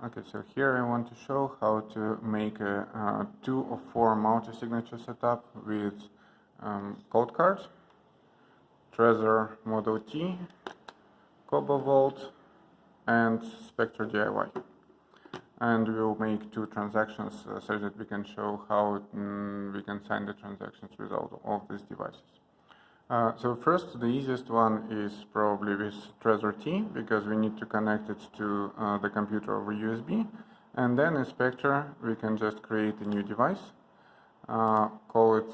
Okay, so here I want to show how to make a 2 or 4 multi-signature setup with Coldcard, Trezor T, Cobo Vault, and SpecterDIY. And we'll make 2 transactions so that we can show how we can sign the transactions with all of these devices. So first, the easiest one is probably with Trezor T, because we need to connect it to the computer over USB. And then in Spectre, we can just create a new device, call it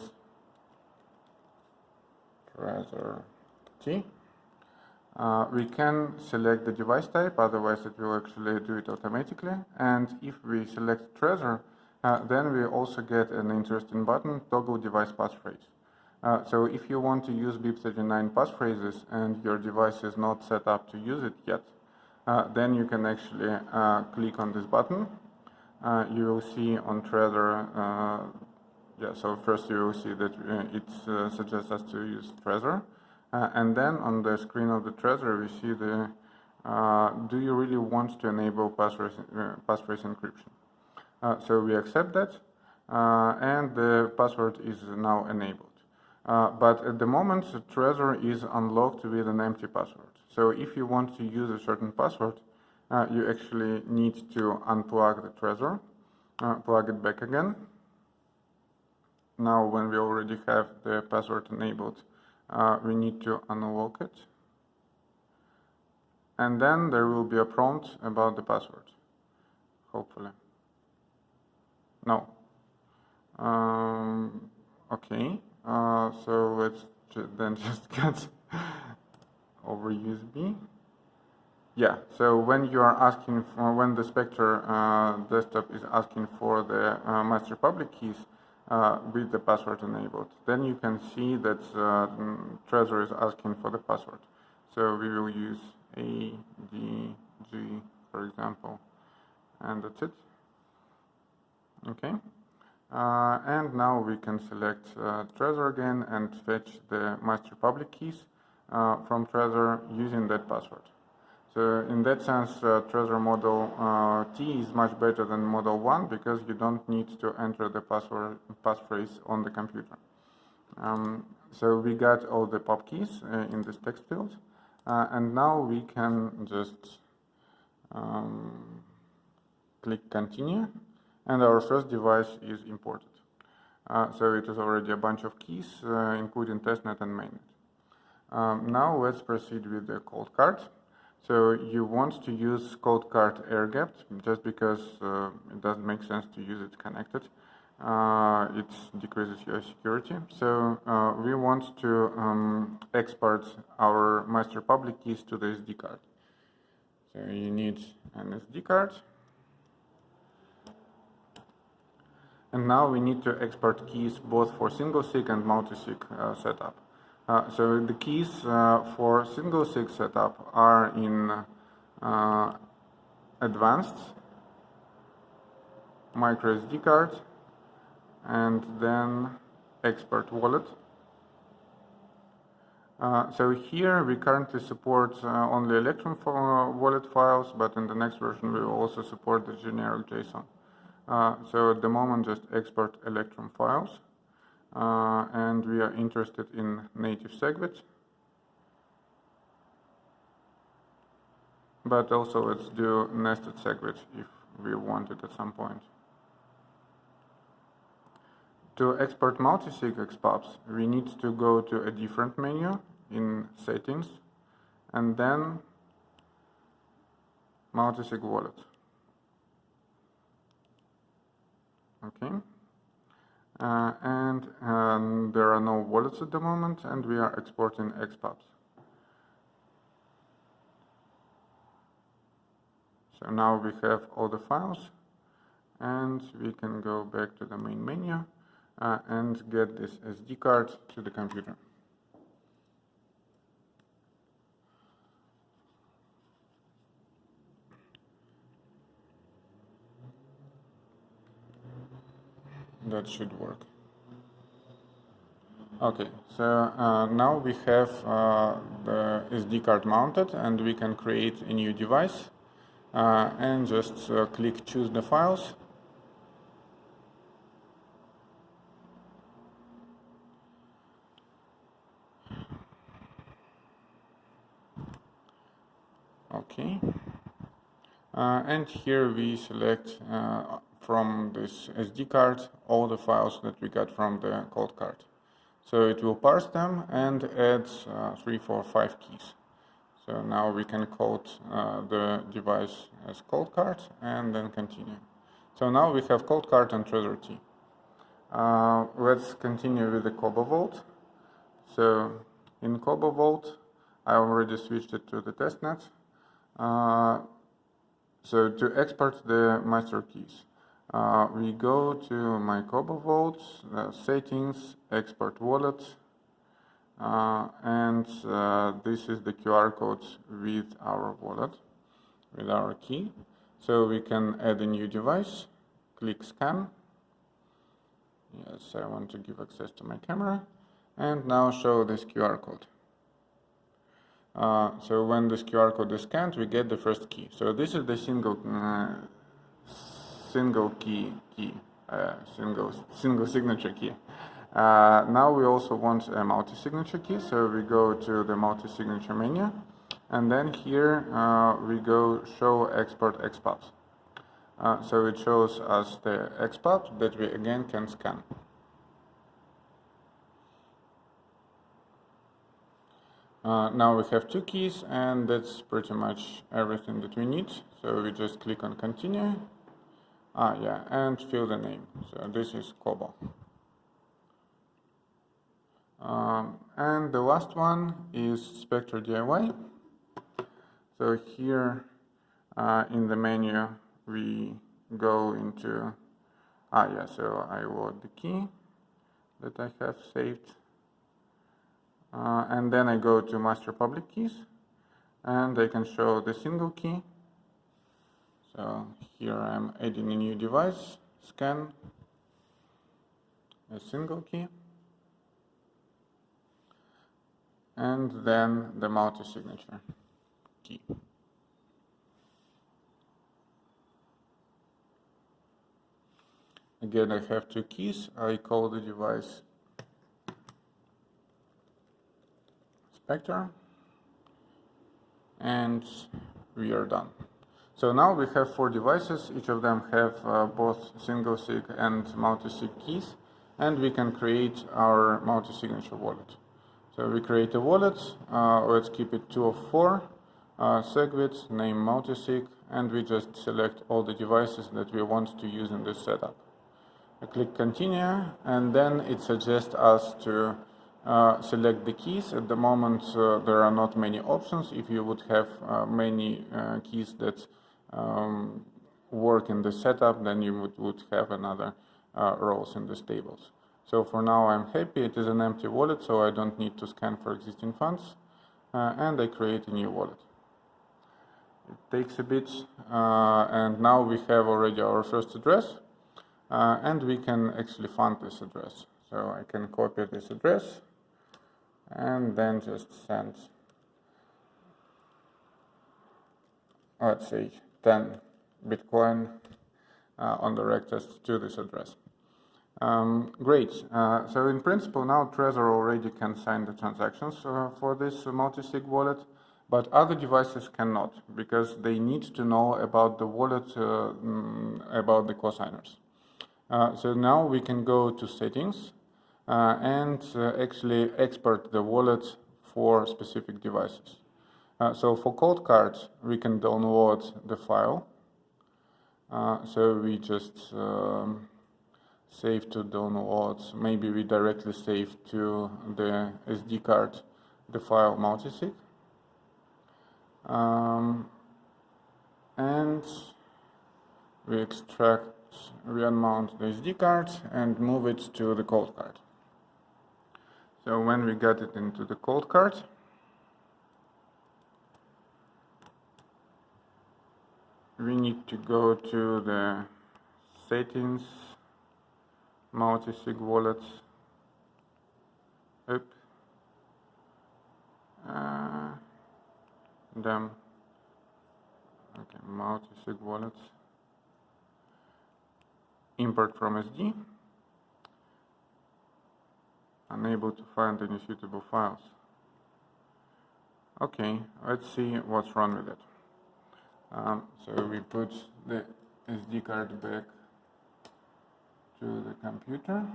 Trezor T. We can select the device type, otherwise it will actually do it automatically. And if we select Trezor, then we also get an interesting button, toggle device passphrase. So if you want to use BIP39 passphrases and your device is not set up to use it yet, then you can actually click on this button. You will see on Trezor, so first you will see that it suggests us to use Trezor. And then on the screen of the Trezor, we see the do you really want to enable passphrase encryption? So we accept that, and the password is now enabled. But at the moment, Trezor is unlocked with an empty password. So if you want to use a certain password, you actually need to unplug the Trezor, plug it back again. Now, when we already have the password enabled, we need to unlock it. And then there will be a prompt about the password, hopefully. No. Okay. So let's then just get over USB. Yeah, so when you are asking for, when the Specter-Desktop is asking for the master public keys with the password enabled, then you can see that Trezor is asking for the password. So we will use A, D, G, for example, and that's it. Okay. And now we can select Trezor again and fetch the master public keys from Trezor using that password. So in that sense, Trezor Model T is much better than Model 1 because you don't need to enter the passphrase on the computer. So we got all the pub keys in this text field, and now we can just click continue. And our first device is imported. So it is already a bunch of keys, including testnet and mainnet. Now let's proceed with the Coldcard. So you want to use Coldcard air-gapped, just because it doesn't make sense to use it connected. It decreases your security. So we want to export our master public keys to the SD card. So you need an SD card. And now we need to export keys both for single-sig and multi-sig setup. So the keys for single-sig setup are in advanced, micro SD card, and then export wallet. So here we currently support only Electrum wallet files, but in the next version we will also support the generic JSON. So at the moment, just export Electrum files, and we are interested in native SegWit, but also let's do nested SegWit if we want it at some point. To export multisig XPubs, we need to go to a different menu in settings, and then multisig wallet. Okay, and there are no wallets at the moment, and we are exporting XPubs. So now we have all the files, and we can go back to the main menu and get this SD card to the computer. That should work. Okay, so now we have the SD card mounted, and we can create a new device. and just click choose the files. Okay. And here we select from this SD card all the files that we got from the Coldcard. So it will parse them and add 3, 4, 5 keys. So now we can code the device as Coldcard and then continue. So now we have Coldcard and Trezor T. Let's continue with the Cobo Vault. So in Cobo Vault, I already switched it to the testnet. So to export the master keys, we go to my Cobo Vault, settings, export wallet, and this is the QR code with our wallet, with our key. So we can add a new device, click scan. Yes, I want to give access to my camera, and now show this QR code. So when this QR code is scanned, we get the first key. So this is the single signature key. Now we also want a multi-signature key, so we go to the multi-signature menu, and then here we go show export XPub. So it shows us the XPub that we again can scan. Now we have 2 keys, and that's pretty much everything that we need. So we just click on continue. And fill the name. So this is Cobo. And the last one is SpecterDIY. So here in the menu we go into, so I load the key that I have saved. And then I go to master public keys, and I can show the single key. So here I'm adding a new device, scan, a single key, and then the multi-signature key. Again, I have 2 keys. I call the device Specter, and we are done. So now we have 4 devices. Each of them have both single sig and multi-sig keys, and we can create our multi-signature wallet. So we create a wallet. Let's keep it 2 of 4. Segwit, name multisig, and we just select all the devices that we want to use in this setup. I click continue, and then it suggests us to select the keys. At the moment there are not many options. If you would have many keys that work in the setup, then you would have another rows in these tables. So for now I'm happy. It is an empty wallet, so I don't need to scan for existing funds, and I create a new wallet. It takes a bit, and now we have already our first address, and we can actually fund this address. So I can copy this address and then just send, let's say, 10 Bitcoin on direct test to this address. Great. So in principle now Trezor already can sign the transactions for this multi-sig wallet, but other devices cannot, because they need to know about the wallet, about the cosigners. So now we can go to settings and actually export the wallet for specific devices. So for Coldcard, we can download the file. So we just save to download. Maybe we directly save to the SD card the file multisig. And we extract, we unmount the SD card and move it to the Coldcard. So when we get it into the Coldcard, we need to go to the settings, multisig wallets, then Okay, multisig wallets. Import from SD. Unable to find any suitable files. Okay, let's see what's wrong with it. So we put the SD card back to the computer.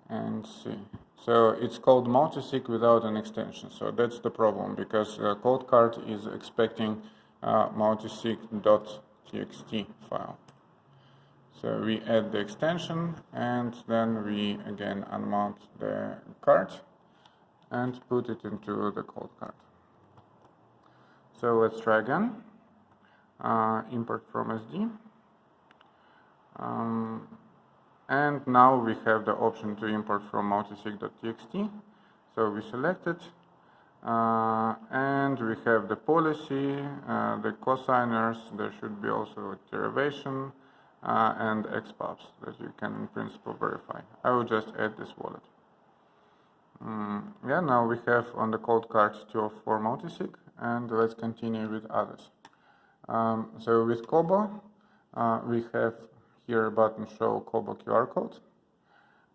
And see. So it's called multisig without an extension. So that's the problem, because Coldcard is expecting multisig.txt file. So we add the extension, and then we again unmount the card and put it into the Coldcard. So let's try again. Import from SD. And now we have the option to import from multisig.txt. So we select it, and we have the policy, the cosigners. There should be also a derivation and XPubs that you can in principle verify. I will just add this wallet. Yeah, now we have on the Coldcard 2 of 4 multisig, and let's continue with others. So with Cobo, we have here a button show Cobo QR code,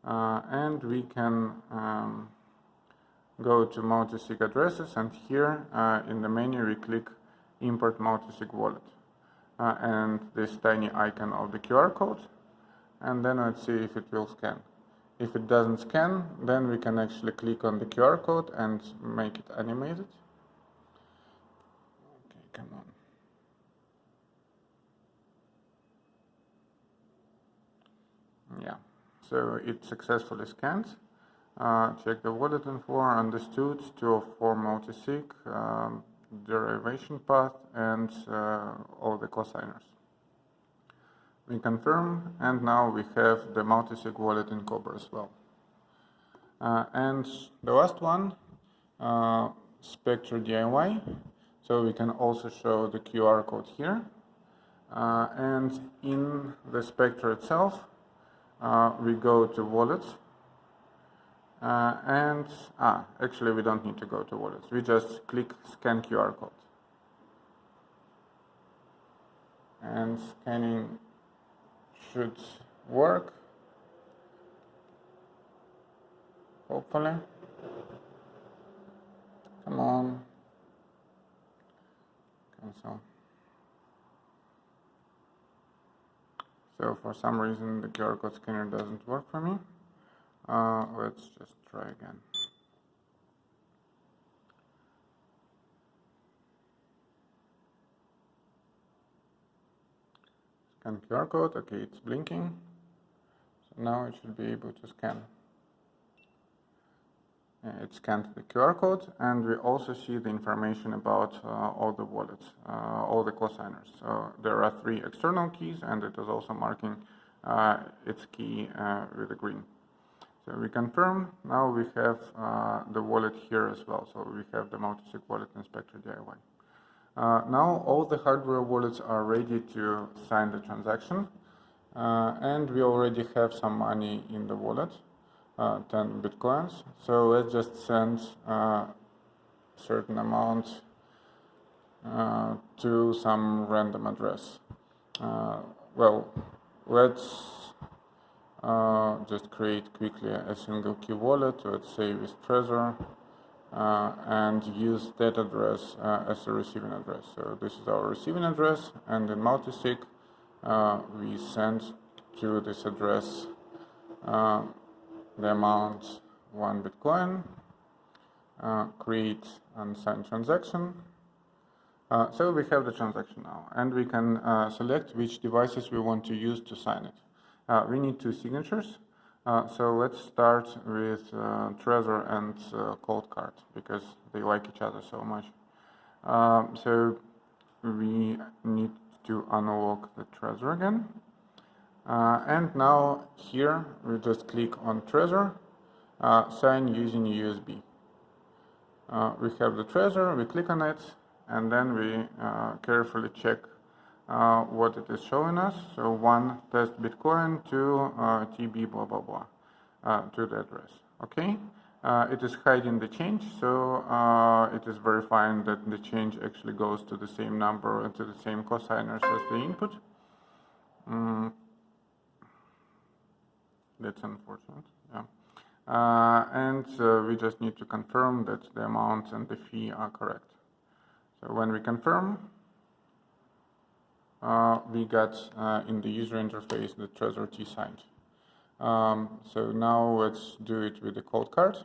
and we can go to multisig addresses, and here in the menu we click import multisig wallet, and this tiny icon of the QR code, and then let's see if it will scan. If it doesn't scan, then we can actually click on the QR code and make it animated. Okay, come on. Yeah, so it successfully scanned. Check the wallet info, understood, 2 of 4 multisig, derivation path, and all the cosigners. We confirm, and now we have the multisig wallet in Cobo as well. And the last one, SpecterDIY. So we can also show the QR code here. And in the Specter itself, we go to wallets, and actually we don't need to go to wallets. We just click scan QR code, and scanning should work, hopefully. Come on, cancel. So for some reason the QR code scanner doesn't work for me. Let's just try again. Scan QR code, okay, it's blinking. So now it should be able to scan. It scanned the QR code, and we also see the information about all the wallets, all the cosigners. So there are 3 external keys, and it is also marking its key with a green. So we confirm. Now we have the wallet here as well. So we have the multisig wallet in SpecterDIY. Now all the hardware wallets are ready to sign the transaction, and we already have some money in the wallet. 10 bitcoins. So let's just send a certain amount to some random address. Well, let's just create quickly a single key wallet, let's say with Trezor, and use that address as a receiving address. So this is our receiving address, and in multisig we send to this address the amount 1 Bitcoin, create unsigned transaction. So we have the transaction now, and we can select which devices we want to use to sign it. We need 2 signatures, so let's start with Trezor and Coldcard, because they like each other so much. So we need to unlock the Trezor again. And now here we just click on Trezor, sign using USB. We have the Trezor, we click on it, and then we carefully check what it is showing us. So 1 test Bitcoin, 2 TB blah blah blah to the address. Okay, it is hiding the change, so it is verifying that the change actually goes to the same number and to the same cosigners as the input. That's unfortunate, yeah. And we just need to confirm that the amount and the fee are correct. So when we confirm, we got in the user interface the Trezor T signed. So now let's do it with the Coldcard.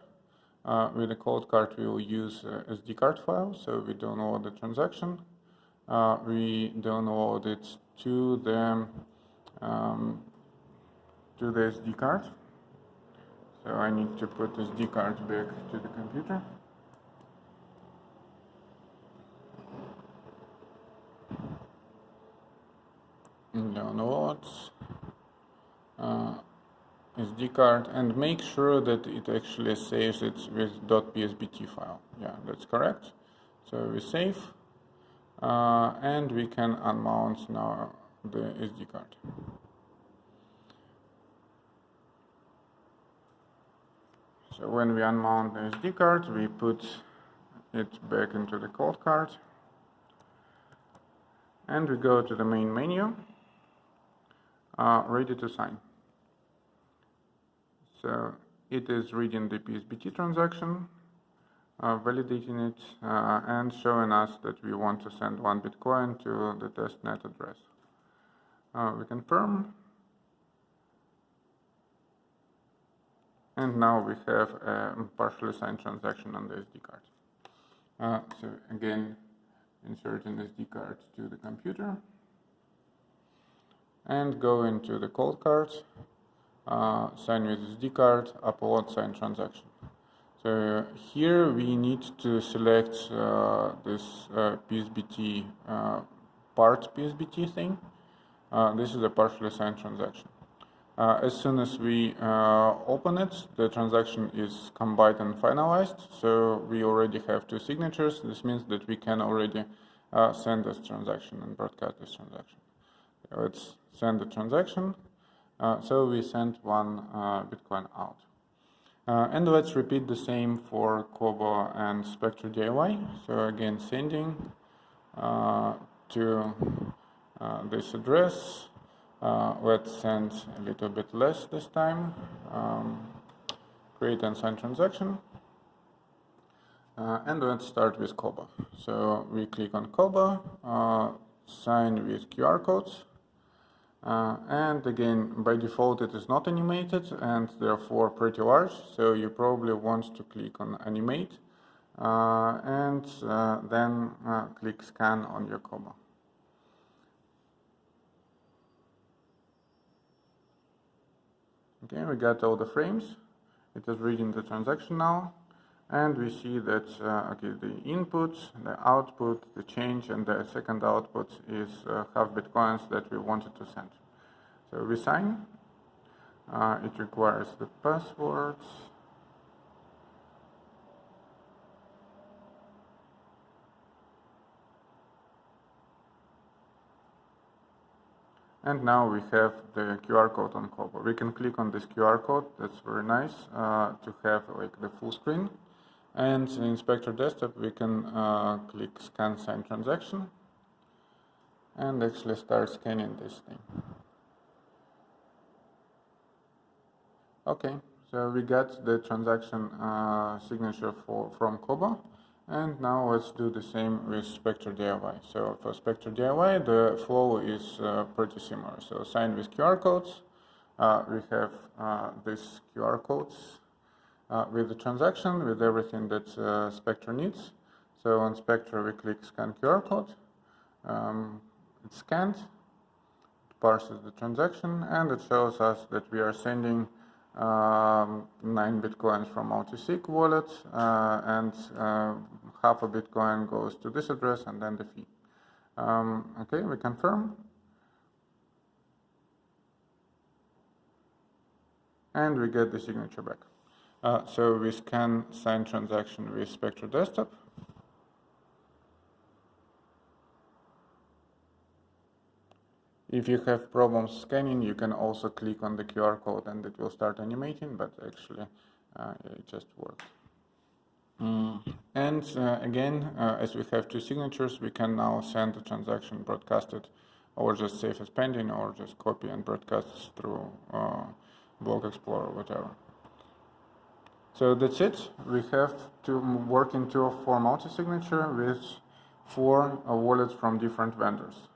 With the Coldcard, we will use SD card file. So we download the transaction. We download it to the SD card. So I need to put SD card back to the computer. Download SD card and make sure that it actually saves it with .psbt file. Yeah, that's correct. So we save and we can unmount now the SD card. So when we unmount the SD card, we put it back into the Coldcard and we go to the main menu, ready to sign. So it is reading the PSBT transaction, validating it, and showing us that we want to send 1 Bitcoin to the testnet address. We confirm, and now we have a partially signed transaction on the SD card. So again, insert an SD card to the computer, and go into the Coldcard. Sign with SD card, upload signed transaction. So here we need to select this PSBT part PSBT thing. This is a partially signed transaction. As soon as we open it, the transaction is combined and finalized. So we already have 2 signatures. This means that we can already send this transaction and broadcast this transaction. Let's send the transaction. So we sent 1 Bitcoin out. And let's repeat the same for Cobo and SpecterDIY. So again, sending to this address. Let's send a little bit less this time. Create and sign transaction. And let's start with Cobo. So we click on Cobo, sign with QR codes. And again, by default, it is not animated and therefore pretty large. So you probably want to click on animate and then click scan on your Cobo. Okay, we got all the frames. It is reading the transaction now. And we see that okay, the input, the output, the change, and the second output is half Bitcoins that we wanted to send. So we sign. It requires the passwords. And now we have the QR code on Cobo. We can click on this QR code. That's very nice to have like the full screen. And in Specter-Desktop, we can click Scan Sign Transaction and actually start scanning this thing. Okay, so we got the transaction signature from Cobo. And now let's do the same with SpecterDIY. So for SpecterDIY, the flow is pretty similar. So sign with QR codes. We have these QR codes. With the transaction, with everything that Specter needs. So on Specter, we click Scan QR code. It's scanned, it parses the transaction, and it shows us that we are sending 9 Bitcoins from multisig wallet, and half a Bitcoin goes to this address, and then the fee. Okay, we confirm. And we get the signature back. So we scan sign transaction with Specter-Desktop. If you have problems scanning, you can also click on the QR code and it will start animating, but actually it just worked. And again, as we have two signatures, we can now send the transaction broadcasted, or just save as pending, or just copy and broadcast through Block Explorer, whatever. So that's it. We have to work in 2 of 4 multi-signature with 4 wallets from different vendors.